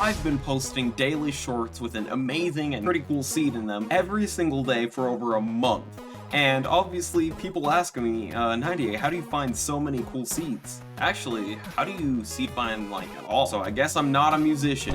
I've been posting daily shorts with an amazing and pretty cool seed in them every single day for over a month. And obviously, people ask me, 98, how do you find so many cool seeds? Actually, how do you seed find, like, at all? So I guess I'm not a musician.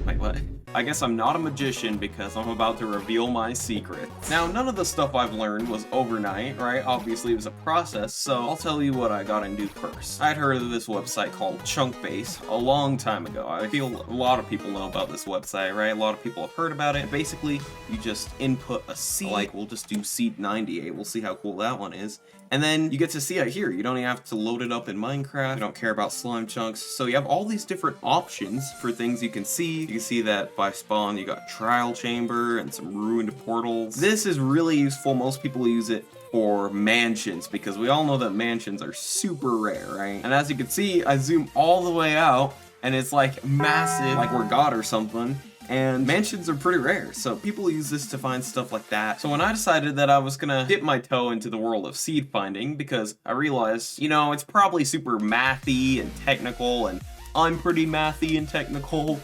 Wait, what? I guess I'm not a magician because I'm about to reveal my secret. Now, none of the stuff I've learned was overnight, right? Obviously, it was a process, so I'll tell you what I got into first. I'd heard of this website called Chunkbase a long time ago. I feel a lot of people know about this website, right? A lot of people have heard about it. Basically, you just input a seed, like we'll just do seed 98. We'll see how cool that one is. And then you get to see it here. You don't even have to load it up in Minecraft. You don't care about slime chunks. So you have all these different options for things you can see. You can see that by spawn, you got trial chamber and some ruined portals. This is really useful. Most people use it for mansions because we all know that mansions are super rare, right? And as you can see, I zoom all the way out and it's like massive, like we're God or something. And mansions are pretty rare, so people use this to find stuff like that. So when I decided that I was gonna dip my toe into the world of seed finding, because I realized, you know, it's probably super mathy and technical, and I'm pretty mathy and technical,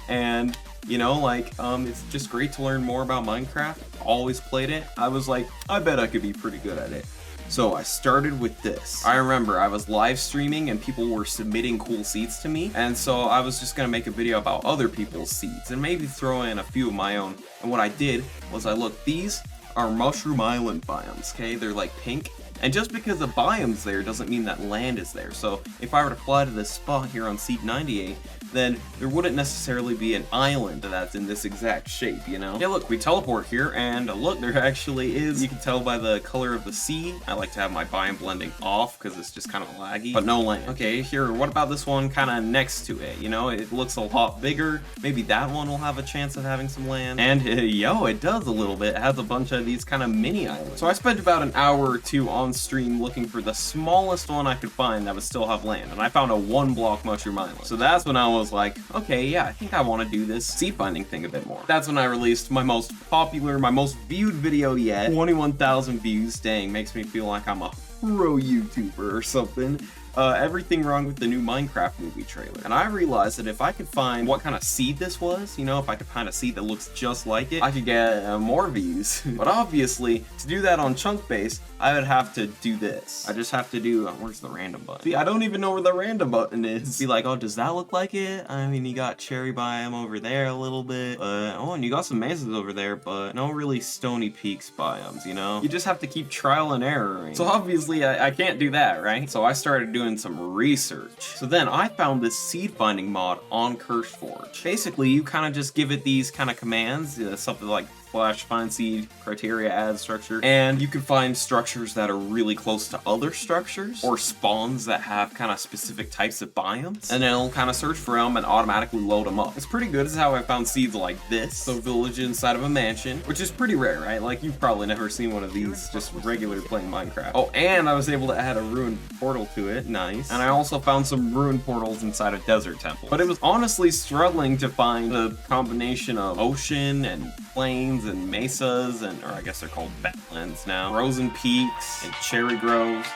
and you know, like, it's just great to learn more about Minecraft. Always played it. I was like, I bet I could be pretty good at it. So I started with this. I remember I was live streaming and people were submitting cool seeds to me, and so I was just gonna make a video about other people's seeds and maybe throw in a few of my own. And what I did was I looked, these are Mushroom Island biomes, okay? They're like pink. And just because the biome's there doesn't mean that land is there. So if I were to fly to this spot here on Seed 98, then there wouldn't necessarily be an island that's in this exact shape, you know? Yeah, look, we teleport here, and look, there actually is. You can tell by the color of the sea. I like to have my biome blending off because it's just kind of laggy, but no land. Okay, here, what about this one kind of next to it? You know, it looks a lot bigger. Maybe that one will have a chance of having some land. And yo, it does a little bit. It has a bunch of these kind of mini islands. So I spent about an hour or two on stream looking for the smallest one I could find that would still have land, and I found a 1-block mushroom island. So that's when I was like, okay, yeah, I think I want to do this seed finding thing a bit more. That's when I released my most popular, my most viewed video yet. 21,000 views. Dang, makes me feel like I'm a pro YouTuber or something. Everything wrong with the new Minecraft movie trailer. And I realized that if I could find what kind of seed this was, you know, if I could find a seed that looks just like it, I could get more views. But obviously, to do that on Chunkbase, I would have to do this. I just have to do, where's the random button? See, I don't even know where the random button is. Be like, oh, does that look like it? I mean, you got cherry biome over there a little bit. Oh, and you got some mesas over there, but no really stony peaks biomes, you know? You just have to keep trial and erroring. So obviously, I can't do that, right? So I started doing some research. So then I found this seed finding mod on CurseForge. Basically, you kind of just give it these kind of commands, something like /find seed criteria add structure, and you can find structures that are really close to other structures or spawns that have kind of specific types of biomes, and then it'll kind of search for them and automatically load them up. It's pretty good. This is how I found seeds like this. So village inside of a mansion, which is pretty rare, right? Like you've probably never seen one of these just regular playing Minecraft. Oh, and I was able to add a ruined portal to it. Nice. And I also found some ruined portals inside a desert temple. But it was honestly struggling to find the combination of ocean and plains and mesas, and or I guess they're called badlands now, frozen peaks and cherry groves.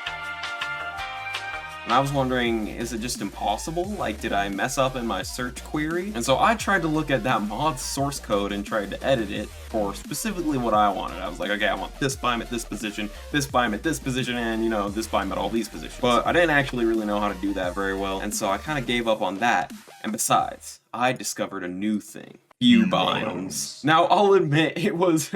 And I was wondering, is it just impossible? Like, did I mess up in my search query? And so I tried to look at that mod's source code and tried to edit it for specifically what I wanted. I was like, okay, I want this biome at this position, this biome at this position, and you know, this biome at all these positions. But I didn't actually really know how to do that very well, and so I kind of gave up on that. And besides, I discovered a new thing. Few biomes. Now, I'll admit, it was...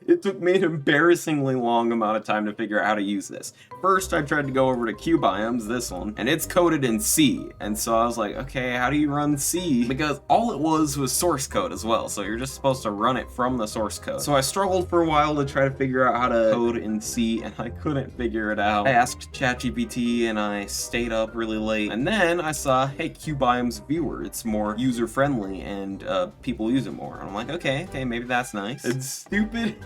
It took me an embarrassingly long amount of time to figure out how to use this. First, I tried to go over to Q biomes, this one, and it's coded in C. And so I was like, okay, how do you run C? Because all it was source code as well, so you're just supposed to run it from the source code. So I struggled for a while to try to figure out how to code in C, and I couldn't figure it out. I asked ChatGPT, and I stayed up really late. And then I saw, hey, Q biomes viewer, it's more user-friendly, and people use it more. And I'm like, okay, maybe that's nice. And stupid,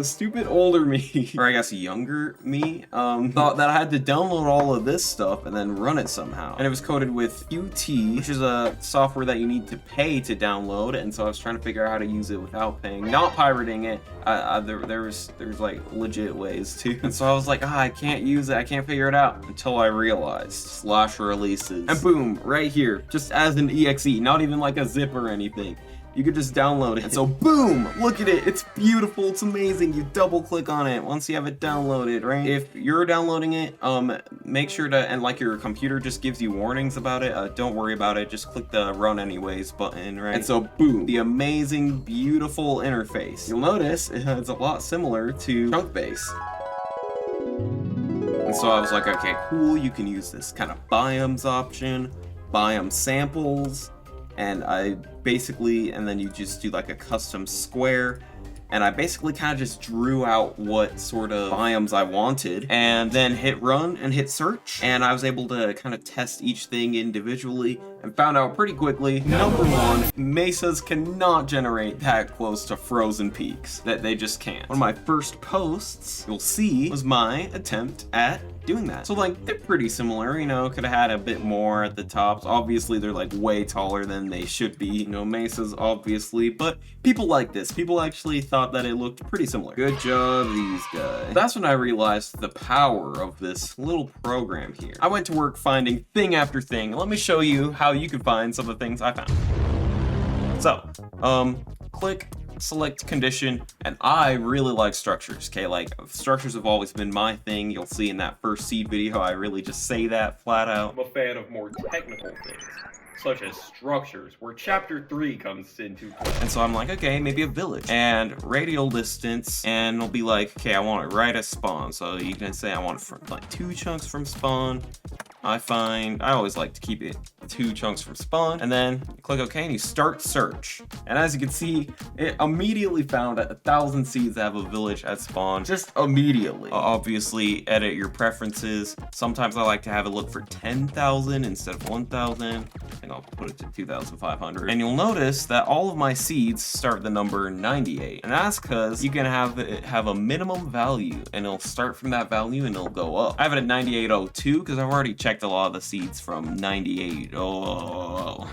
stupid older me, or I guess younger me, thought that I had to download all of this stuff and then run it somehow. And it was coded with Qt, which is a software that you need to pay to download. And so I was trying to figure out how to use it without paying, not pirating it. There's like legit ways too. And so I was like, I can't use it. I can't figure it out until I realized /releases, and boom, right here, just as an exe, not even like a zip or anything. You could just download it. And so boom, look at it. It's beautiful. It's amazing. You double click on it once you have it downloaded, right? If you're downloading it, make sure to, and like your computer just gives you warnings about it, don't worry about it. Just click the run anyways button, right? And so boom, the amazing, beautiful interface. You'll notice it's a lot similar to Chunkbase. And so I was like, okay, cool. You can use this kind of biomes option, biome samples. And I basically, and then you just do like a custom square. And I basically kind of just drew out what sort of biomes I wanted and then hit run and hit search. And I was able to kind of test each thing individually and found out pretty quickly, number one, mesas cannot generate that close to frozen peaks. That they just can't. One of my first posts, you'll see, was my attempt at doing that. So like, they're pretty similar, you know, could have had a bit more at the tops. Obviously, they're like way taller than they should be, you know, mesas, obviously, but people like this. People actually thought that it looked pretty similar. Good job, these guys. That's when I realized the power of this little program here. I went to work finding thing after thing. Let me show you how you can find some of the things I found. So, click select condition, and I really like structures, okay? Like, structures have always been my thing. You'll see in that first seed video, I really just say that flat out. I'm a fan of more technical things, such as structures, where chapter 3 comes into play. And so I'm like, okay, maybe a village, and radial distance, and it'll be like, okay, I want it right at spawn. So you can say I want it from like 2 chunks from spawn. I always like to keep it 2 chunks from spawn, and then you click OK and you start search. And as you can see, it immediately found 1,000 seeds that have a village at spawn, just immediately. Obviously, edit your preferences. Sometimes I like to have it look for 10,000 instead of 1,000. I think I'll put it to 2,500. And you'll notice that all of my seeds start the number 98. And that's because you can have it have a minimum value, and it'll start from that value and it'll go up. I have it at 9802 because I've already checked a lot of the seeds from 98. So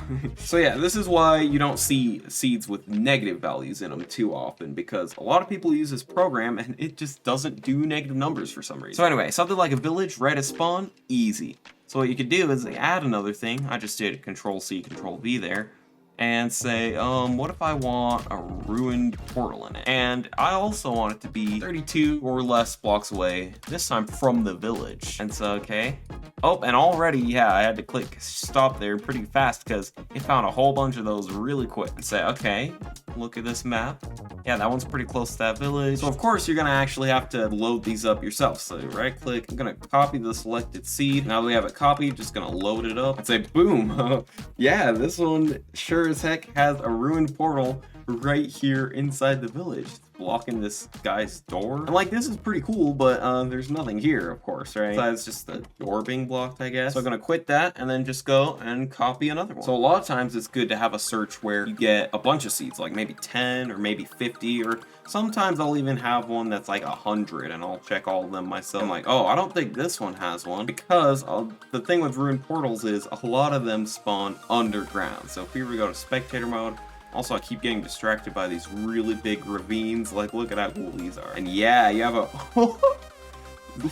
yeah, this is why you don't see seeds with negative values in them too often, because a lot of people use this program and it just doesn't do negative numbers for some reason. So anyway, something like a village right at spawn, easy. So what you could do is add another thing. I just did Control-C, Control-V there, and say, what if I want a ruined portal in it? And I also want it to be 32 or less blocks away, this time from the village. And so, okay. Oh, and already, yeah, I had to click stop there pretty fast because it found a whole bunch of those really quick. And say, okay, look at this map. Yeah, that one's pretty close to that village. So of course, you're gonna actually have to load these up yourself. So right click, I'm gonna copy the selected seed. Now that we have it copied, just gonna load it up and say, boom. Yeah, this one sure as heck has a ruined portal right here inside the village, blocking this guy's door. And like, this is pretty cool, but there's nothing here, of course, right? Besides just the door being blocked, I guess. So I'm gonna quit that and then just go and copy another one. So a lot of times it's good to have a search where you get a bunch of seeds, like maybe 10 or maybe 50, or sometimes I'll even have one that's like 100 and I'll check all of them myself. I'm like, oh, I don't think this one has one, because the thing with ruined portals is a lot of them spawn underground. So if we were to go to spectator mode, also, I keep getting distracted by these really big ravines. Like, look at how cool these are. And yeah, you have a...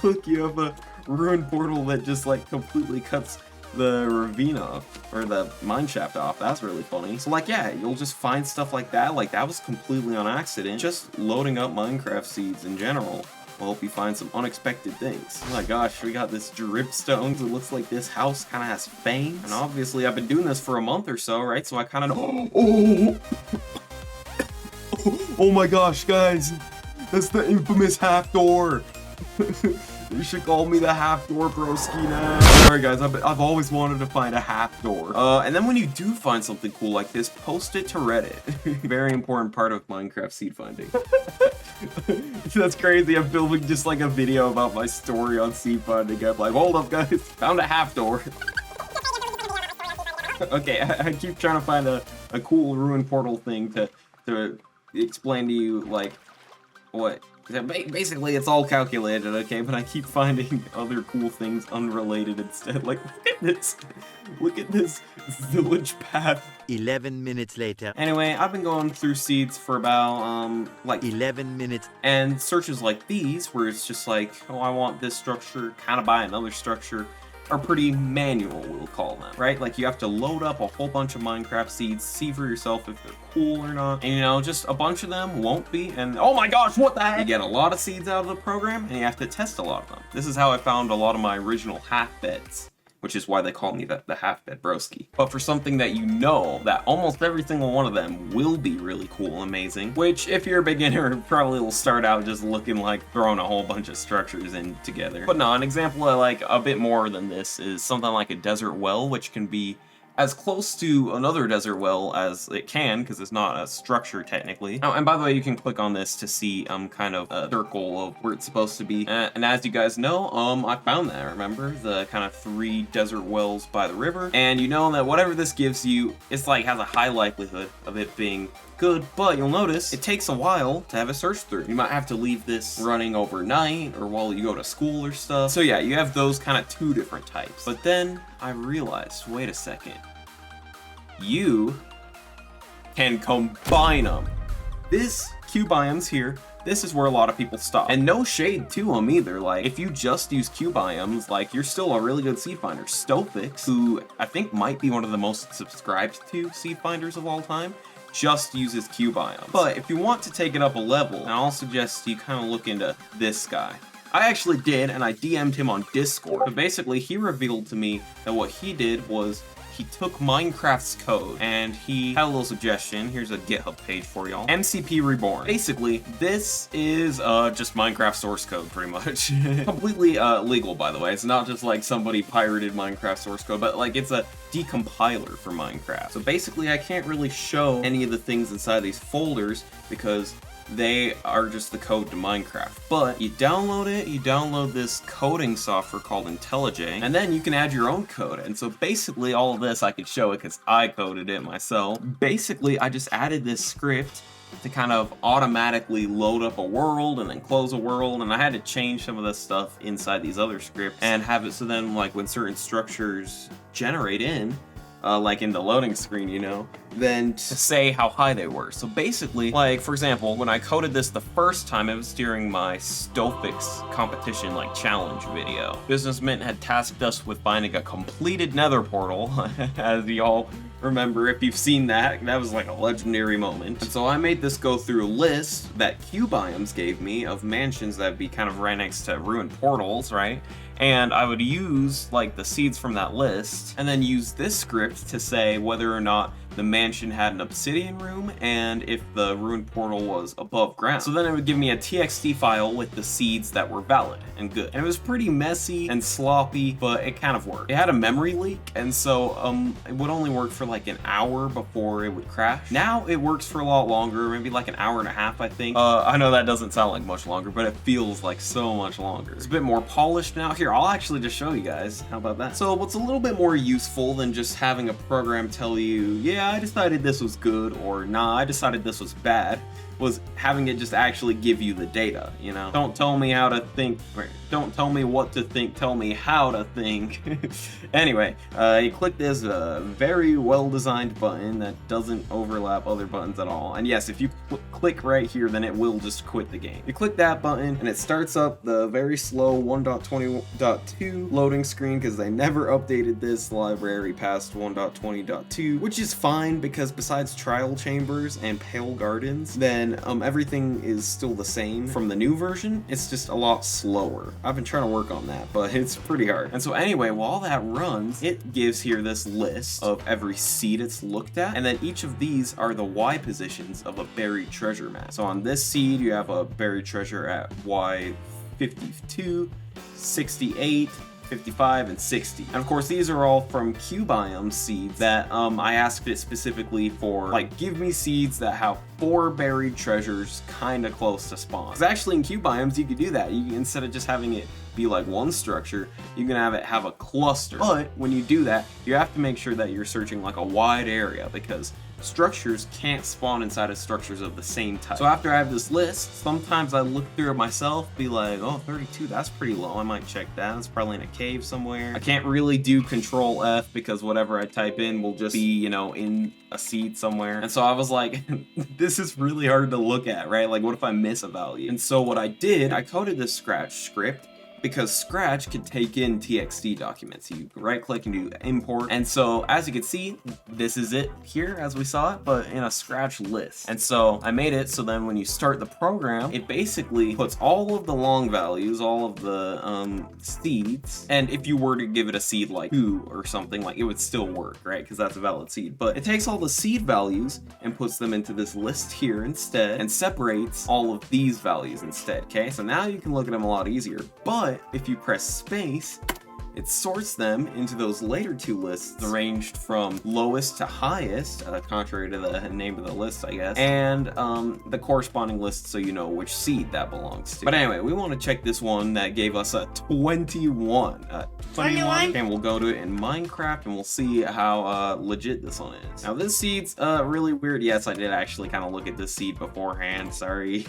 Look, you have a ruined portal that just, like, completely cuts the ravine off, or the mine shaft off. That's really funny. So, like, yeah, you'll just find stuff like that. Like, that was completely on accident. Just loading up Minecraft seeds in general will help you find some unexpected things. Oh my gosh, we got this dripstone. It looks like this house kind of has fangs. And obviously, I've been doing this for a month or so, right? So I kind of know... Oh my gosh, guys. That's the infamous half door. You should call me the half door broski now. Sorry guys, I've always wanted to find a half door. And then when you do find something cool like this, post it to Reddit. Very important part of Minecraft seed finding. That's crazy. I'm filming just like a video about my story on seed finding. I'm like, hold up guys, found a half door. Okay, I keep trying to find a cool ruined portal thing to explain to you, like, what... Basically, it's all calculated, okay? But I keep finding other cool things unrelated instead. Like, look at this. Look at this village path. 11 minutes later. Anyway, I've been going through seeds for about, like... 11 minutes. And searches like these, where it's just like, oh, I want this structure, kind of buy another structure, are pretty manual, we'll call them, right? Like, you have to load up a whole bunch of Minecraft seeds, see for yourself if they're cool or not, and, you know, just a bunch of them won't be, and oh my gosh, what the heck? You get a lot of seeds out of the program, and you have to test a lot of them. This is how I found a lot of my original half beds, which is why they call me the half-bed broski. But for something that you know that almost every single one of them will be really cool and amazing, which if you're a beginner, probably will start out just looking like throwing a whole bunch of structures in together. But no, an example I like a bit more than this is something like a desert well, which can be as close to another desert well as it can, because it's not a structure technically. Oh, and by the way, you can click on this to see kind of a circle of where it's supposed to be. And as you guys know, I found that, remember? The kind of 3 desert wells by the river. And you know that whatever this gives you, it's like has a high likelihood of it being good, but you'll notice it takes a while to have a search through. You might have to leave this running overnight or while you go to school or stuff. So yeah, you have those kind of 2 different types. But then I realized, wait a second, you can combine them. This Q biomes here, this is where a lot of people stop. And no shade to them either. Like, if you just use Q biomes, like, you're still a really good seed finder. Stofix, who I think might be one of the most subscribed to seed finders of all time, just uses Q biomes. But if you want to take it up a level, I'll suggest you kind of look into this guy. I actually did, and I DM'd him on Discord. But basically, he revealed to me that what he did was he took Minecraft's code and he had a little suggestion. Here's a GitHub page for y'all. MCP Reborn. Basically, this is just Minecraft source code, pretty much. Completely legal, by the way. It's not just like somebody pirated Minecraft source code, but like it's a decompiler for Minecraft. So basically, I can't really show any of the things inside these folders because they are just the code to Minecraft. But you download it, you download this coding software called IntelliJ, and then you can add your own code. And so basically all of this, I could show it because I coded it myself. Basically, I just added this script to kind of automatically load up a world and then close a world, and I had to change some of this stuff inside these other scripts and have it so then like when certain structures generate in, like in the loading screen, you know, then to say how high they were. So basically, like, for example, when I coded this the first time, it was during my Stofix competition, like, challenge video. Business Mint had tasked us with finding a completed nether portal, as y'all remember if you've seen that. That was like a legendary moment. And so I made this go through a list that Q biomes gave me of mansions that would be kind of right next to ruined portals, right? And I would use like the seeds from that list and then use this script to say whether or not the mansion had an obsidian room and if the ruined portal was above ground. So then it would give me a TXT file with the seeds that were valid and good. And it was pretty messy and sloppy, but it kind of worked. It had a memory leak, and so it would only work for like an hour before it would crash. Now it works for a lot longer, maybe like an hour and a half, I think. I know that doesn't sound like much longer, but it feels like so much longer. It's a bit more polished now. Here, I'll actually just show you guys. How about that? So what's a little bit more useful than just having a program tell you, yeah, I decided this was good, or nah, I decided this was bad, was having it just actually give you the data, you know? Don't tell me how to think, don't tell me what to think, tell me how to think. Anyway, you click this very well-designed button that doesn't overlap other buttons at all. And yes, if you click right here, then it will just quit the game. You click that button, and it starts up the very slow 1.20.2 loading screen, because they never updated this library past 1.20.2, which is fine, because besides trial chambers and pale gardens, then everything is still the same from the new version. It's just a lot slower. I've been trying to work on that, but it's pretty hard. And so anyway, while that runs, it gives here this list of every seed it's looked at, and then each of these are the Y positions of a buried treasure map. So on this seed, you have a buried treasure at Y 52, 68, 55, and 60. And of course, these are all from Q biome seeds that I asked it specifically for, like, give me seeds that have 4 buried treasures kind of close to spawn. Because actually in Q biomes, you could do that. You, instead of just having it be like one structure, you can have it have a cluster. But when you do that, you have to make sure that you're searching like a wide area, because structures can't spawn inside of structures of the same type. So after I have this list, sometimes I look through it myself, be like, oh, 32, that's pretty low. I might check that. It's probably in a cave somewhere. I can't really do Control F because whatever I type in will just be, you know, in a seed somewhere. And so I was like, this is really hard to look at, right? Like, what if I miss a value? And so what I did, I coded this Scratch script, because Scratch can take in TXT documents. You right click and do import. And so as you can see, this is it here as we saw it, but in a Scratch list. And so I made it so then when you start the program, it basically puts all of the long values, all of the seeds, and if you were to give it a seed like 2 or something, like it would still work, right? Because that's a valid seed. But it takes all the seed values and puts them into this list here instead, and separates all of these values instead, okay? So now you can look at them a lot easier. But if you press space, it sorts them into those later 2 lists arranged from lowest to highest, contrary to the name of the list, I guess, and the corresponding list so you know which seed that belongs to. But anyway, we want to check this one that gave us a 21. 21? And we'll go to it in Minecraft and we'll see how legit this one is. Now this seed's really weird. Yes, I did actually kind of look at this seed beforehand, sorry.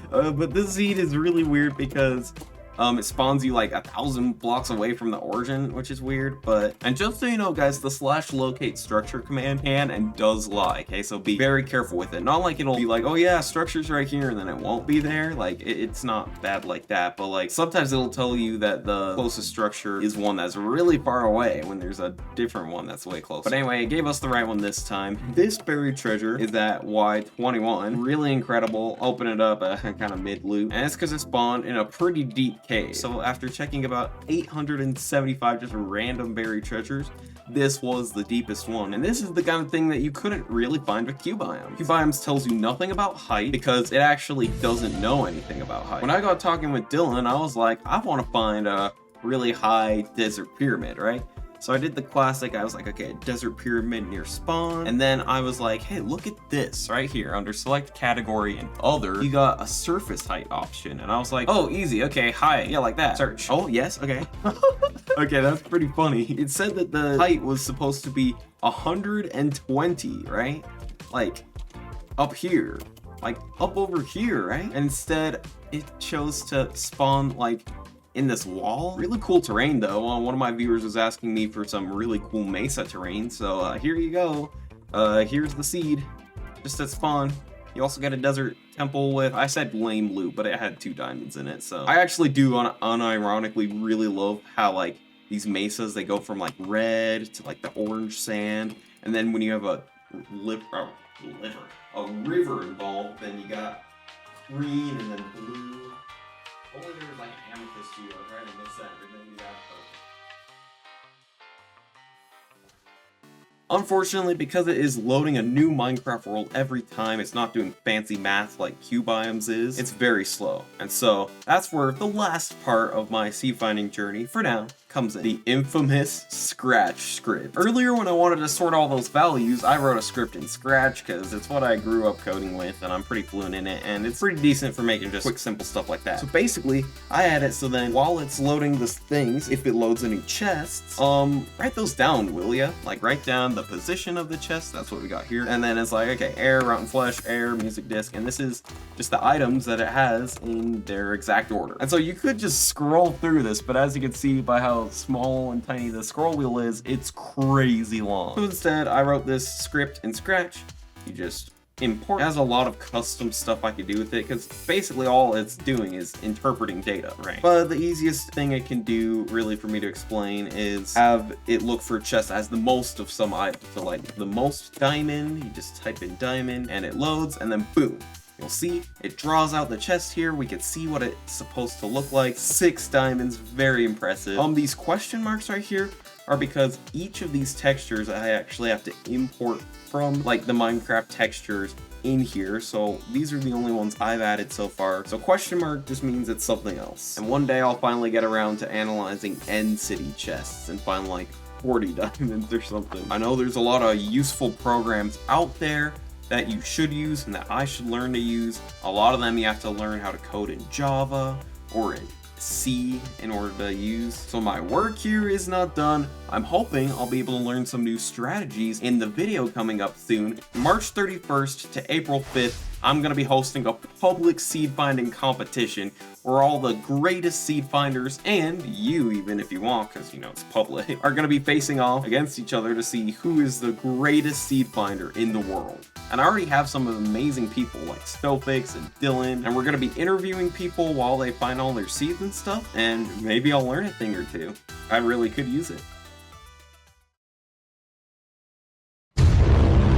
But this seed is really weird because it spawns you like 1,000 blocks away from the origin, which is weird, and just so you know, guys, the /locate structure command can and does lie, okay? So be very careful with it. Not like it'll be like, oh yeah, structure's right here, and then it won't be there. Like, it's not bad like that, but like, sometimes it'll tell you that the closest structure is one that's really far away when there's a different one that's way closer. But anyway, it gave us the right one this time. This buried treasure is at Y21. Really incredible. Open it up, kind of mid-loop, and it's because it spawned in a pretty deep cave. So after checking about 875 just random buried treasures, this was the deepest one. And this is the kind of thing that you couldn't really find with QBiomes. QBiomes tells you nothing about height because it actually doesn't know anything about height. When I got talking with Dylan, I was like, I want to find a really high desert pyramid, right? So I did the classic, I was like, okay, desert pyramid near spawn. And then I was like, hey, look at this right here under select category and other, you got a surface height option. And I was like, oh, easy, okay, height, yeah, like that. Search. Oh, yes, okay. Okay, that's pretty funny. It said that the height was supposed to be 120, right? Like, up here. Like, up over here, right? And instead, it chose to spawn, like, in this wall. Really cool terrain though. One of my viewers was asking me for some really cool mesa terrain, so here you go. Here's the seed, just at spawn. You also get a desert temple with, I said lame loot, but it had 2 diamonds in it, so. I actually do unironically really love how like these mesas, they go from like red to like the orange sand, and then when you have a river involved, then you got green and then blue. Only there was like an amethyst geode right in the center, and then you got purple. Unfortunately, because it is loading a new Minecraft world every time, it's not doing fancy math like QBiomes is, it's very slow. And so, that's where the last part of my seed finding journey, for now, comes in. The infamous Scratch script. Earlier when I wanted to sort all those values, I wrote a script in Scratch because it's what I grew up coding with and I'm pretty fluent in it, and it's pretty decent for making just quick simple stuff like that. So basically, I had it so then while it's loading the things, if it loads any chests, write those down, will ya? Like write down the position of the chest, that's what we got here, and then it's like, okay, air, rotten flesh, air, music disc, and this is just the items that it has in their exact order. And so you could just scroll through this, but as you can see by how small and tiny the scroll wheel is, it's crazy long. So instead, I wrote this script in Scratch. You just import. It has a lot of custom stuff I could do with it, because basically all it's doing is interpreting data, right? But the easiest thing it can do, really, for me to explain is have it look for a chest as the most of some item. So like the most diamond, you just type in diamond, and it loads, and then boom. You'll see it draws out the chest here. We can see what it's supposed to look like. 6 diamonds, very impressive. These question marks right here are because each of these textures I actually have to import from like the Minecraft textures in here. So these are the only ones I've added so far. So question mark just means it's something else. And one day I'll finally get around to analyzing end city chests and find like 40 diamonds or something. I know there's a lot of useful programs out there that you should use and that I should learn to use. A lot of them you have to learn how to code in Java or in seed in order to use. So my work here is not done. I'm hoping I'll be able to learn some new strategies in the video coming up soon. March 31st to April 5th, I'm going to be hosting a public seed finding competition where all the greatest seed finders, and you even if you want, because you know it's public, are going to be facing off against each other to see who is the greatest seed finder in the world. And I already have some amazing people like Stofix and Dylan, and we're going to be interviewing people while they find all their seeds and stuff, and maybe I'll learn a thing or two. I really could use it.